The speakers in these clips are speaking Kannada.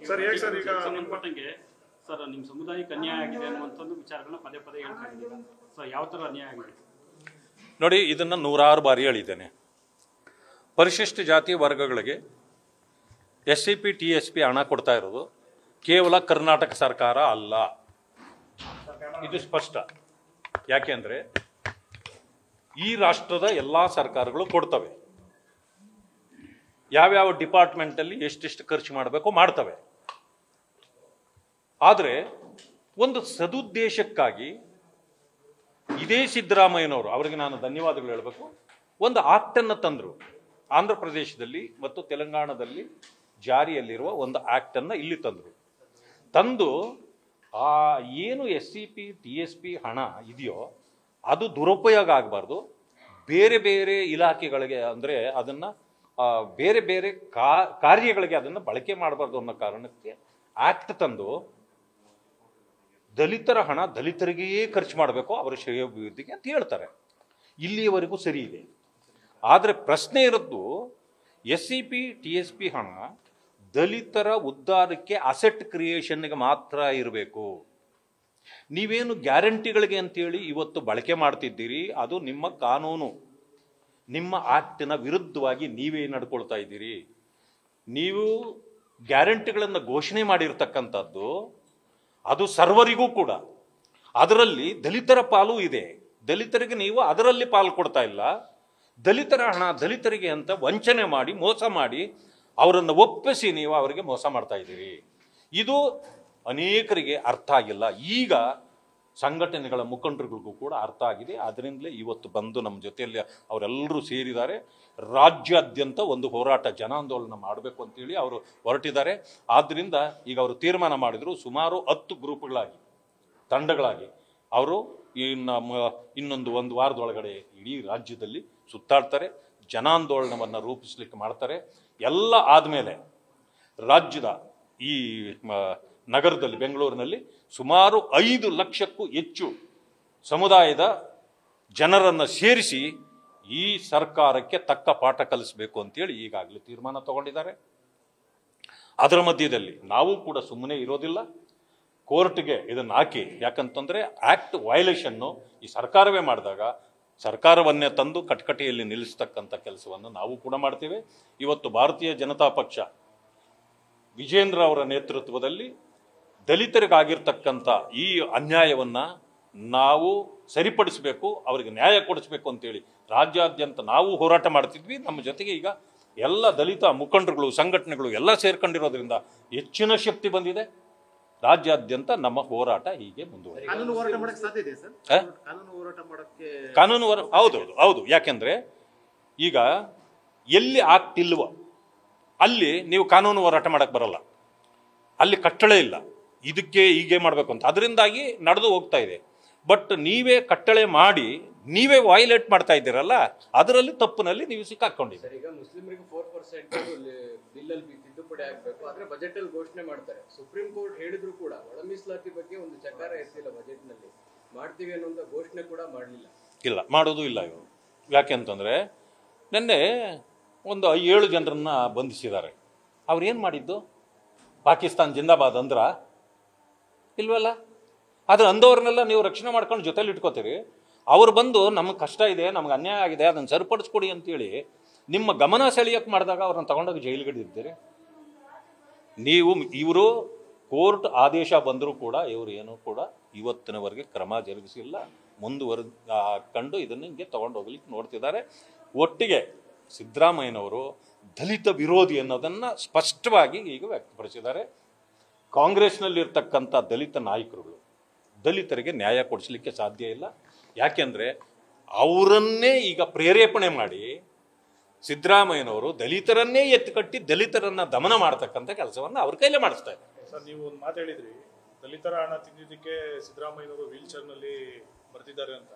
ಸರ್ ಹೇಗೆ ಸರ್ ಈಗ ಸಂಬಂಧಪಟ್ಟಂಗೆ ಸರ್ ನಿಮ್ಮ ಸಮುದಾಯಕ್ಕೆ ಅನ್ಯಾಯ ಆಗಿದೆ ಅನ್ನುವಂಥದ್ದು ವಿಚಾರಗಳನ್ನ ಪದೇ ಪದೇ ಹೇಳ್ತಾ ಇದ್ದೀವಿ. ಸರ್ ಯಾವ ಥರ ಅನ್ಯಾಯ ಆಗಿದೆ ನೋಡಿ, ಇದನ್ನು ನೂರಾರು ಬಾರಿ ಹೇಳಿದ್ದೇನೆ. ಪರಿಶಿಷ್ಟ ಜಾತಿ ವರ್ಗಗಳಿಗೆ SCP TSP ಹಣ ಕೊಡ್ತಾ ಇರೋದು ಕೇವಲ ಕರ್ನಾಟಕ ಸರ್ಕಾರ ಅಲ್ಲ, ಇದು ಸ್ಪಷ್ಟ. ಯಾಕೆಂದರೆ ಈ ರಾಷ್ಟ್ರದ ಎಲ್ಲ ಸರ್ಕಾರಗಳು ಕೊಡ್ತವೆ. ಯಾವ್ಯಾವ ಡಿಪಾರ್ಟ್ಮೆಂಟಲ್ಲಿ ಎಷ್ಟೆಷ್ಟು ಖರ್ಚು ಮಾಡಬೇಕು ಮಾಡ್ತವೆ. ಆದರೆ ಒಂದು ಸದುದ್ದೇಶಕ್ಕಾಗಿ ಇದೇ ಸಿದ್ದರಾಮಯ್ಯನವರು, ಅವರಿಗೆ ನಾನು ಧನ್ಯವಾದಗಳು ಹೇಳಬೇಕು, ಒಂದು ಆಕ್ಟನ್ನು ತಂದರು. ಆಂಧ್ರ ಪ್ರದೇಶದಲ್ಲಿ ಮತ್ತು ತೆಲಂಗಾಣದಲ್ಲಿ ಜಾರಿಯಲ್ಲಿರುವ ಒಂದು ಆಕ್ಟನ್ನು ಇಲ್ಲಿ ತಂದು ಆ ಏನು SCP TSP ಹಣ ಇದೆಯೋ ಅದು ದುರುಪಯೋಗ ಆಗಬಾರ್ದು, ಬೇರೆ ಬೇರೆ ಇಲಾಖೆಗಳಿಗೆ ಅಂದರೆ ಅದನ್ನು ಬೇರೆ ಬೇರೆ ಕಾರ್ಯಗಳಿಗೆ ಅದನ್ನು ಬಳಕೆ ಮಾಡಬಾರ್ದು ಅನ್ನೋ ಕಾರಣಕ್ಕೆ ಆಕ್ಟ್ ತಂದು ದಲಿತರ ಹಣ ದಲಿತರಿಗೇ ಖರ್ಚು ಮಾಡಬೇಕು, ಅವರ ಶ್ರೇಯೋಭಿವೃದ್ಧಿಗೆ ಅಂತ ಹೇಳ್ತಾರೆ. ಇಲ್ಲಿಯವರೆಗೂ ಸರಿ ಇದೆ. ಆದರೆ ಪ್ರಶ್ನೆ ಇರೋದು SCP TSP ಹಣ ದಲಿತರ ಉದ್ಧಾರಕ್ಕೆ ಅಸೆಟ್ ಕ್ರಿಯೇಷನ್ಗೆ ಮಾತ್ರ ಇರಬೇಕು. ನೀವೇನು ಗ್ಯಾರಂಟಿಗಳಿಗೆ ಅಂತೇಳಿ ಇವತ್ತು ಬಳಕೆ ಮಾಡ್ತಿದ್ದೀರಿ, ಅದು ನಿಮ್ಮ ಕಾನೂನು, ನಿಮ್ಮ ಆಕ್ಟಿನ ವಿರುದ್ಧವಾಗಿ ನೀವೇ ನಡ್ಕೊಳ್ತಾ ಇದ್ದೀರಿ. ನೀವು ಗ್ಯಾರಂಟಿಗಳನ್ನು ಘೋಷಣೆ ಮಾಡಿರ್ತಕ್ಕಂಥದ್ದು ಅದು ಸರ್ವರಿಗೂ ಕೂಡ, ಅದರಲ್ಲಿ ದಲಿತರ ಪಾಲು ಇದೆ. ದಲಿತರಿಗೆ ನೀವು ಅದರಲ್ಲಿ ಪಾಲು ಕೊಡ್ತಾ ಇಲ್ಲ. ದಲಿತರ ಹಣ ದಲಿತರಿಗೆ ಅಂತ ವಂಚನೆ ಮಾಡಿ ಮೋಸ ಮಾಡಿ ಅವರನ್ನು ಒಪ್ಪಿಸಿ ನೀವು ಅವರಿಗೆ ಮೋಸ ಮಾಡ್ತಾ ಇದ್ದೀರಿ. ಇದು ಅನೇಕರಿಗೆ ಅರ್ಥ ಆಗಿಲ್ಲ. ಈಗ ಸಂಘಟನೆಗಳ ಮುಖಂಡರುಗಳಿಗೂ ಕೂಡ ಅರ್ಥ ಆಗಿದೆ. ಅದರಿಂದಲೇ ಇವತ್ತು ಬಂದು ನಮ್ಮ ಜೊತೆಯಲ್ಲಿ ಅವರೆಲ್ಲರೂ ಸೇರಿದ್ದಾರೆ. ರಾಜ್ಯಾದ್ಯಂತ ಒಂದು ಹೋರಾಟ ಜನಾಂದೋಲನ ಮಾಡಬೇಕು ಅಂತೇಳಿ ಅವರು ಹೊರಟಿದ್ದಾರೆ. ಆದ್ದರಿಂದ ಈಗ ಅವರು ತೀರ್ಮಾನ ಮಾಡಿದರು, ಸುಮಾರು 10 ಗ್ರೂಪ್ಗಳಾಗಿ ತಂಡಗಳಾಗಿ ಅವರು ಒಂದು ವಾರದೊಳಗಡೆ ಇಡೀ ರಾಜ್ಯದಲ್ಲಿ ಸುತ್ತಾಡ್ತಾರೆ, ಜನಾಂದೋಲನವನ್ನು ರೂಪಿಸಲಿಕ್ಕೆ ಮಾಡ್ತಾರೆ. ಎಲ್ಲ ಆದಮೇಲೆ ರಾಜ್ಯದ ಈ ನಗರದಲ್ಲಿ ಬೆಂಗಳೂರಿನಲ್ಲಿ ಸುಮಾರು 5 ಲಕ್ಷಕ್ಕೂ ಹೆಚ್ಚು ಸಮುದಾಯದ ಜನರನ್ನು ಸೇರಿಸಿ ಈ ಸರ್ಕಾರಕ್ಕೆ ತಕ್ಕ ಪಾಠ ಕಲಿಸಬೇಕು ಅಂತೇಳಿ ಈಗಾಗಲೇ ತೀರ್ಮಾನ ತಗೊಂಡಿದ್ದಾರೆ. ಅದರ ಮಧ್ಯದಲ್ಲಿ ನಾವು ಕೂಡ ಸುಮ್ಮನೆ ಇರೋದಿಲ್ಲ, ಕೋರ್ಟ್ಗೆ ಇದನ್ನು ಹಾಕಿ, ಯಾಕಂತಂದರೆ ಆ್ಯಕ್ಟ್ ವೈಲೇಷನ್ನು ಈ ಸರ್ಕಾರವೇ ಮಾಡಿದಾಗ ಸರ್ಕಾರವನ್ನೇ ತಂದು ಕಟಕಟೆಯಲ್ಲಿ ನಿಲ್ಲಿಸ್ತಕ್ಕಂಥ ಕೆಲಸವನ್ನು ನಾವು ಕೂಡ ಮಾಡ್ತೇವೆ. ಇವತ್ತು ಭಾರತೀಯ ಜನತಾ ಪಕ್ಷ ವಿಜೇಂದ್ರ ಅವರ ನೇತೃತ್ವದಲ್ಲಿ ದಲಿತರಿಗಾಗಿರ್ತಕ್ಕಂಥ ಈ ಅನ್ಯಾಯವನ್ನು ನಾವು ಸರಿಪಡಿಸಬೇಕು, ಅವರಿಗೆ ನ್ಯಾಯ ಕೊಡಿಸ್ಬೇಕು ಅಂತೇಳಿ ರಾಜ್ಯಾದ್ಯಂತ ನಾವು ಹೋರಾಟ ಮಾಡ್ತಿದ್ವಿ. ನಮ್ಮ ಜೊತೆಗೆ ಈಗ ಎಲ್ಲ ದಲಿತ ಮುಖಂಡರುಗಳು ಸಂಘಟನೆಗಳು ಎಲ್ಲ ಸೇರ್ಕೊಂಡಿರೋದ್ರಿಂದ ಹೆಚ್ಚಿನ ಶಕ್ತಿ ಬಂದಿದೆ. ರಾಜ್ಯಾದ್ಯಂತ ನಮ್ಮ ಹೋರಾಟ ಹೀಗೆ ಮುಂದುವರಿದೆ. ಕಾನೂನು ಹೌದು. ಯಾಕೆಂದ್ರೆ ಈಗ ಎಲ್ಲಿ ಆಗ್ತಿಲ್ವೋ ಅಲ್ಲಿ ನೀವು ಕಾನೂನು ಹೋರಾಟ ಮಾಡಕ್ ಬರಲ್ಲ, ಅಲ್ಲಿ ಕಟ್ಟಳೆ ಇಲ್ಲ, ಇದಕ್ಕೆ ಹೀಗೆ ಮಾಡಬೇಕು ಅಂತ. ಅದರಿಂದಾಗಿ ನಡೆದು ಹೋಗ್ತಾ ಇದೆ. ಬಟ್ ನೀವೇ ಕಟ್ಟಳೆ ಮಾಡಿ ನೀವೇ ವೈಲೇಟ್ ಮಾಡ್ತಾ ಇದ್ದೀರಲ್ಲ, ಅದರಲ್ಲಿ ತಪ್ಪಿನಲ್ಲಿ ನೀವು ಸಿಕ್ಕಾಕೊಂಡಿದ್ದೀರಿ. ಈಗ ಮುಸ್ಲಿಮರಿಗೆ 4% ಬಿಲ್ಲಲ್ಲಿ ತಿದ್ದುಪಡಿ ಆಗಬೇಕು, ಆದ್ರೆ ಬಜೆಟ್ ಅಲ್ಲಿ ಘೋಷಣೆ ಮಾಡ್ತಾರೆ. ಸುಪ್ರೀಂ ಕೋರ್ಟ್ ಹೇಳಿದ್ರು ಕೂಡ ಒಳ ಮೀಸಲಾತಿ ಬಗ್ಗೆ ಒಂದು ಚಕಾರ ಎತ್ತಿಲ್ಲ, ಬಜೆಟ್ ನಲ್ಲಿ ಮಾಡ್ತೀವಿ ಅನ್ನೋ ಘೋಷಣೆ ಕೂಡ ಮಾಡಲಿಲ್ಲ. ಇಲ್ಲ, ಮಾಡೋದು ಇಲ್ಲ ಇವರು. ಯಾಕೆ ಅಂತಂದ್ರೆ ನಿನ್ನೆ ಒಂದು 7 ಜನರನ್ನ ಬಂಧಿಸಿದ್ದಾರೆ. ಅವ್ರು ಏನು ಮಾಡಿದ್ದು? ಪಾಕಿಸ್ತಾನ್ ಜಿಂದಾಬಾದ್ ಅಂದ್ರ ಇಲ್ವಲ್ಲ. ಆದ್ರೆ ಅಂದವ್ರನ್ನೆಲ್ಲ ನೀವು ರಕ್ಷಣೆ ಮಾಡ್ಕೊಂಡು ಜೊತೆಲಿ ಇಟ್ಕೋತೀರಿ. ಅವ್ರು ಬಂದು ನಮಗೆ ಕಷ್ಟ ಇದೆ, ನಮ್ಗೆ ಅನ್ಯಾಯ ಆಗಿದೆ, ಅದನ್ನು ಸರಿಪಡಿಸ್ಕೊಡಿ ಅಂತೇಳಿ ನಿಮ್ಮ ಗಮನ ಸೆಳೆಯಕ್ಕೆ ಮಾಡಿದಾಗ ಅವ್ರನ್ನ ತಗೊಂಡೋಗಿ ಜೈಲಿಗಿಡಿದ್ದೀರಿ ಇವರು ಕೋರ್ಟ್ ಆದೇಶ ಬಂದರೂ ಕೂಡ ಇವರು ಏನೂ ಕೂಡ ಇವತ್ತಿನವರೆಗೆ ಕ್ರಮ ಜರುಗಿಸಿಲ್ಲ. ಕಂಡು ಇದನ್ನು ಹಿಂಗೆ ತಗೊಂಡೋಗ್ಲಿಕ್ಕೆ ನೋಡ್ತಿದ್ದಾರೆ. ಒಟ್ಟಿಗೆ ಸಿದ್ದರಾಮಯ್ಯನವರು ದಲಿತ ವಿರೋಧಿ ಅನ್ನೋದನ್ನು ಸ್ಪಷ್ಟವಾಗಿ ಈಗ ವ್ಯಕ್ತಪಡಿಸಿದ್ದಾರೆ. ಕಾಂಗ್ರೆಸ್ನಲ್ಲಿರ್ತಕ್ಕಂಥ ದಲಿತ ನಾಯಕರುಗಳು ದಲಿತರಿಗೆ ನ್ಯಾಯ ಕೊಡಿಸಲಿಕ್ಕೆ ಸಾಧ್ಯ ಇಲ್ಲ. ಯಾಕೆಂದರೆ ಅವರನ್ನೇ ಈಗ ಪ್ರೇರೇಪಣೆ ಮಾಡಿ ಸಿದ್ದರಾಮಯ್ಯನವರು ದಲಿತರನ್ನೇ ಎತ್ತುಕಟ್ಟಿ ದಲಿತರನ್ನ ದಮನ ಮಾಡ್ತಕ್ಕಂಥ ಕೆಲಸವನ್ನು ಅವ್ರ ಕೈಲೇ ಮಾಡಿಸ್ತಾ ಇದ್ದಾರೆ. ಸರ್, ನೀವು ಒಂದು ಮಾತು ಹೇಳಿದ್ರಿ, ದಲಿತರ ಹಣ ತಿಂದಿದ್ದಕ್ಕೆ ಸಿದ್ದರಾಮಯ್ಯನವರು ವೀಲ್ ಚೇರ್ನಲ್ಲಿ ಬರ್ತಿದ್ದಾರೆ ಅಂತ.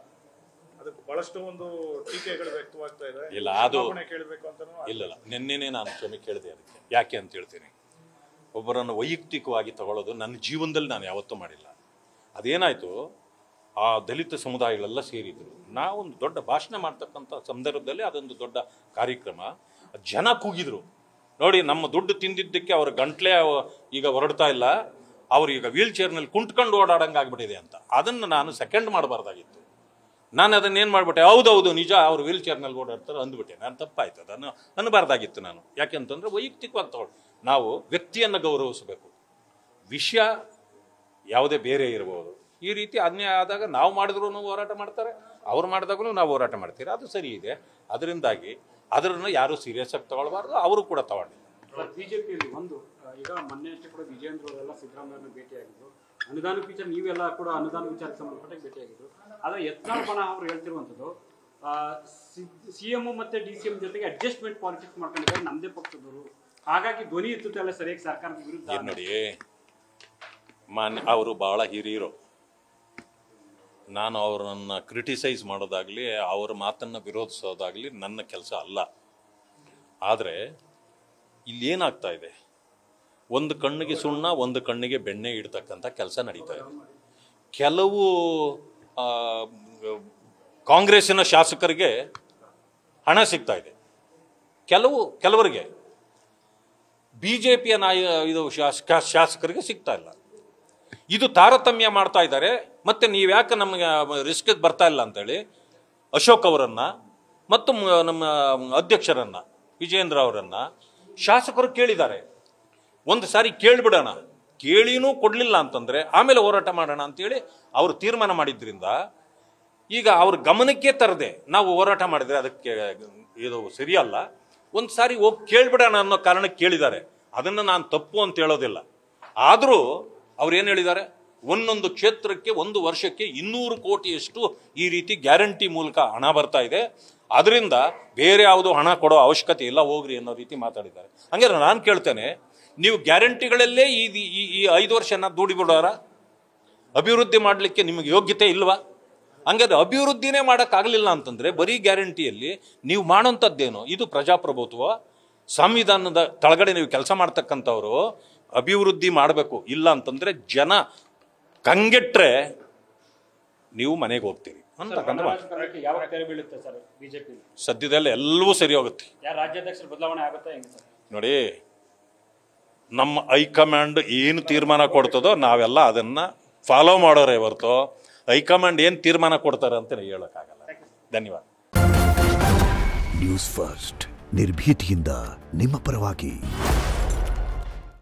ಅದಕ್ಕೆ ಬಹಳಷ್ಟು ಒಂದು ಟೀಕೆಗಳು ವ್ಯಕ್ತವಾಗ್ತಾ ಇದೆ. ಇಲ್ಲ, ಅದು ಕೇಳಬೇಕು ಅಂತ ಇಲ್ಲ. ನಿನ್ನೆನೇ ನಾನು ಕ್ಷಮೆ ಕೇಳಿದೆ ಅದಕ್ಕೆ. ಯಾಕೆ ಅಂತ ಹೇಳ್ತೀನಿ, ಒಬ್ಬರನ್ನು ವೈಯಕ್ತಿಕವಾಗಿ ತಗೊಳ್ಳೋದು ನನ್ನ ಜೀವನದಲ್ಲಿ ನಾನು ಯಾವತ್ತೂ ಮಾಡಿಲ್ಲ. ಅದೇನಾಯಿತು, ಆ ದಲಿತ ಸಮುದಾಯಗಳೆಲ್ಲ ಸೇರಿದ್ರು. ನಾವೊಂದು ದೊಡ್ಡ ಭಾಷಣ ಮಾಡ್ತಕ್ಕಂಥ ಸಂದರ್ಭದಲ್ಲಿ ಅದೊಂದು ದೊಡ್ಡ ಕಾರ್ಯಕ್ರಮ, ಜನ ಕೂಗಿದ್ರು, ನೋಡಿ, ನಮ್ಮ ದುಡ್ಡು ತಿಂದಿದ್ದಕ್ಕೆ ಅವ್ರ ಗಂಟ್ಲೆ ಈಗ ಹೊರಡ್ತಾ ಇಲ್ಲ, ಅವ್ರು ಈಗ ವೀಲ್ ಚೇರ್ನಲ್ಲಿ ಕುಂಟ್ಕೊಂಡು ಓಡಾಡಂಗೆ ಆಗ್ಬಿಟ್ಟಿದೆ ಅಂತ. ಅದನ್ನು ನಾನು ಸೆಕೆಂಡ್ ಮಾಡಬಾರ್ದಾಗಿತ್ತು. ನಾನು ಅದನ್ನೇನು ಮಾಡಿಬಿಟ್ಟೆ, ಹೌದೌದು ನಿಜ ಅವ್ರು ವೀಲ್ ಚೇರ್ನಲ್ಲಿ ಓಡಾಡ್ತಾರೆ ಅಂದ್ಬಿಟ್ಟೆ. ನಾನು ತಪ್ಪಾಯ್ತು, ಅದನ್ನು ಅನ್ನಬಾರ್ದಾಗಿತ್ತು ನಾನು. ಯಾಕೆಂತಂದರೆ ವೈಯಕ್ತಿಕವಾಗಿ ತಗೊಳ್ಳಿ, ನಾವು ವ್ಯಕ್ತಿಯನ್ನು ಗೌರವಿಸಬೇಕು, ವಿಷಯ ಯಾವುದೇ ಬೇರೆ ಇರ್ಬೋದು. ಈ ರೀತಿ ಅನ್ಯಾಯ ಆದಾಗ ನಾವು ಮಾಡಿದ್ರೂ ಹೋರಾಟ ಮಾಡ್ತಾರೆ, ಅವ್ರು ಮಾಡಿದಾಗಲೂ ನಾವು ಹೋರಾಟ ಮಾಡ್ತೀವಿ, ಅದು ಸರಿ ಇದೆ. ಅದರಿಂದಾಗಿ ಅದನ್ನು ಯಾರೂ ಸೀರಿಯಸ್ ಆಗಿ ತಗೊಳ್ಬಾರ್ದು, ಅವರು ಕೂಡ ತಗೊಂಡಿಲ್ಲ. ಬಿಜೆಪಿಯಲ್ಲಿ ಒಂದು ಈಗ ಮೊನ್ನೆ ಅಷ್ಟೇ ಕೂಡ ವಿಜಯೇಂದ್ರ ಅವರೆಲ್ಲ ಸಿದ್ದರಾಮಯ್ಯನ ಭೇಟಿಯಾಗಿದ್ರು, ಅನುದಾನ ವಿಚಾರ ನೀವೆಲ್ಲ ಕೂಡ ಅನುದಾನ ವಿಚಾರಕ್ಕೆ ಸಂಬಂಧಪಟ್ಟ ಭೇಟಿಯಾಗಿದ್ರು. ಆದರೆ ಯತ್ನಾಳ್ ಬಣ ಅವರು ಹೇಳ್ತಿರುವಂಥದ್ದು CM ಮತ್ತೆ DCM ಜೊತೆಗೆ ಅಡ್ಜಸ್ಟ್ಮೆಂಟ್ ಪಾಲಿಟಿಕ್ಸ್ ಮಾಡ್ಕೊಂಡಿದ್ದಾರೆ ನಮ್ಮದೇ ಪಕ್ಷದವರು, ಹಾಗಾಗಿ ಧ್ವನಿ ಎತ್ತುತ್ತಲ್ಲ ಸರಿಯಾಗಿ ಸರ್ಕಾರದ ವಿರುದ್ಧ. ನೋಡಿ, ಅವರು ಭಾಳ ಹಿರಿಯರು. ನಾನು ಅವರನ್ನು ಕ್ರಿಟಿಸೈಸ್ ಮಾಡೋದಾಗಲಿ ಅವ್ರ ಮಾತನ್ನು ವಿರೋಧಿಸೋದಾಗಲಿ ನನ್ನ ಕೆಲಸ ಅಲ್ಲ. ಆದರೆ ಇಲ್ಲೇನಾಗ್ತಾ ಇದೆ, ಒಂದು ಕಣ್ಣಿಗೆ ಸುಣ್ಣ ಒಂದು ಕಣ್ಣಿಗೆ ಬೆಣ್ಣೆ ಇಡ್ತಕ್ಕಂಥ ಕೆಲಸ ನಡೀತಾ ಇದೆ. ಕೆಲವು ಕಾಂಗ್ರೆಸ್ಸಿನ ಶಾಸಕರಿಗೆ ಹಣ ಸಿಗ್ತಾ ಇದೆ, ಕೆಲವರಿಗೆ BJPಯ ಇದು ಶಾಸಕರಿಗೆ ಸಿಗ್ತಾ ಇಲ್ಲ. ಇದು ತಾರತಮ್ಯ ಮಾಡ್ತಾ ಇದ್ದಾರೆ. ಮತ್ತು ನೀವು ಯಾಕೆ ನಮಗೆ ರಿಸ್ಕ್ ಬರ್ತಾ ಇಲ್ಲ ಅಂತೇಳಿ ಅಶೋಕ್ ಅವರನ್ನು ಮತ್ತು ನಮ್ಮ ಅಧ್ಯಕ್ಷರನ್ನು ವಿಜಯೇಂದ್ರ ಅವರನ್ನು ಶಾಸಕರು ಕೇಳಿದ್ದಾರೆ. ಒಂದು ಸಾರಿ ಕೇಳಿಬಿಡೋಣ, ಕೇಳಿನೂ ಕೊಡಲಿಲ್ಲ ಅಂತಂದರೆ ಆಮೇಲೆ ಹೋರಾಟ ಮಾಡೋಣ ಅಂತೇಳಿ ಅವರು ತೀರ್ಮಾನ ಮಾಡಿದ್ರಿಂದ ಈಗ ಅವ್ರ ಗಮನಕ್ಕೆ ತರದೆ ನಾವು ಹೋರಾಟ ಮಾಡಿದರೆ ಅದಕ್ಕೆ ಇದು ಸರಿಯಲ್ಲ. ಒಂದು ಸಾರಿ ಹೋಗಿ ಕೇಳಿಬಿಡೋಣ ಅನ್ನೋ ಕಾರಣಕ್ಕೆ ಕೇಳಿದ್ದಾರೆ. ಅದನ್ನು ನಾನು ತಪ್ಪು ಅಂತ ಹೇಳೋದಿಲ್ಲ. ಆದರೂ ಅವ್ರು ಏನು ಹೇಳಿದ್ದಾರೆ, ಒಂದೊಂದು ಕ್ಷೇತ್ರಕ್ಕೆ ಒಂದು ವರ್ಷಕ್ಕೆ 200 ಕೋಟಿಯಷ್ಟು ಈ ರೀತಿ ಗ್ಯಾರಂಟಿ ಮೂಲಕ ಹಣ ಬರ್ತಾ ಇದೆ, ಅದರಿಂದ ಬೇರೆ ಯಾವುದೋ ಹಣ ಕೊಡೋ ಅವಶ್ಯಕತೆ ಇಲ್ಲ, ಹೋಗ್ರಿ ಅನ್ನೋ ರೀತಿ ಮಾತಾಡಿದ್ದಾರೆ. ಹಂಗಾದ್ರೆ ನಾನು ಕೇಳ್ತೇನೆ, ನೀವು ಗ್ಯಾರಂಟಿಗಳಲ್ಲೇ ಈ 5 ವರ್ಷನ ದುಡಿಬಿಡೋರ ಅಭಿವೃದ್ಧಿ ಮಾಡಲಿಕ್ಕೆ ನಿಮಗೆ ಯೋಗ್ಯತೆ ಇಲ್ವಾ? ಹಂಗಾದ್ರೆ ಅಭಿವೃದ್ಧಿನೇ ಮಾಡೋಕ್ಕಾಗಲಿಲ್ಲ ಅಂತಂದರೆ ಬರೀ ಗ್ಯಾರಂಟಿಯಲ್ಲಿ ನೀವು ಮಾಡೋಂಥದ್ದೇನು? ಇದು ಪ್ರಜಾಪ್ರಭುತ್ವ, ಸಂವಿಧಾನದ ತಳಗಡೆ ನೀವು ಕೆಲಸ ಮಾಡ್ತಕ್ಕಂಥವ್ರು ಅಭಿವೃದ್ಧಿ ಮಾಡಬೇಕು. ಇಲ್ಲ ಅಂತಂದರೆ ಜನ ಕಂಗೆಟ್ರೆ ನೀವು ಮನೆಗೆ ಹೋಗ್ತೀರಿ ಅಂತಕ್ಕಂಥ ಯಾವಾಗ ತೆರೆ ಬೀಳುತ್ತೆ ಸರ್ ಬಿಜೆಪಿ? ಸದ್ಯದಲ್ಲೇ ಎಲ್ಲವೂ ಸರಿ ಹೋಗುತ್ತೆ. ಯಾರು ರಾಜ್ಯಾಧ್ಯಕ್ಷರ ಬದಲಾವಣೆ ಆಗುತ್ತಾ ಹೆಂಗೆ ಸರ್? ನೋಡಿ, ನಮ್ಮ ಹೈಕಮಾಂಡ್ ಏನು ತೀರ್ಮಾನ ಕೊಡ್ತದೋ ನಾವೆಲ್ಲ ಅದನ್ನು ಫಾಲೋ ಮಾಡೋರೇ ಹೊರತು ಹೈಕಮಾಂಡ್ ಏನು ತೀರ್ಮಾನ ಕೊಡ್ತಾರೆ ಅಂತ ಹೇಳೋಕ್ಕಾಗಲ್ಲ. ಧನ್ಯವಾದ. ನ್ಯೂಸ್ ಫಸ್ಟ್, ನಿರ್ಭೀತಿಯಿಂದ ನಿಮ್ಮ ಪರವಾಗಿ.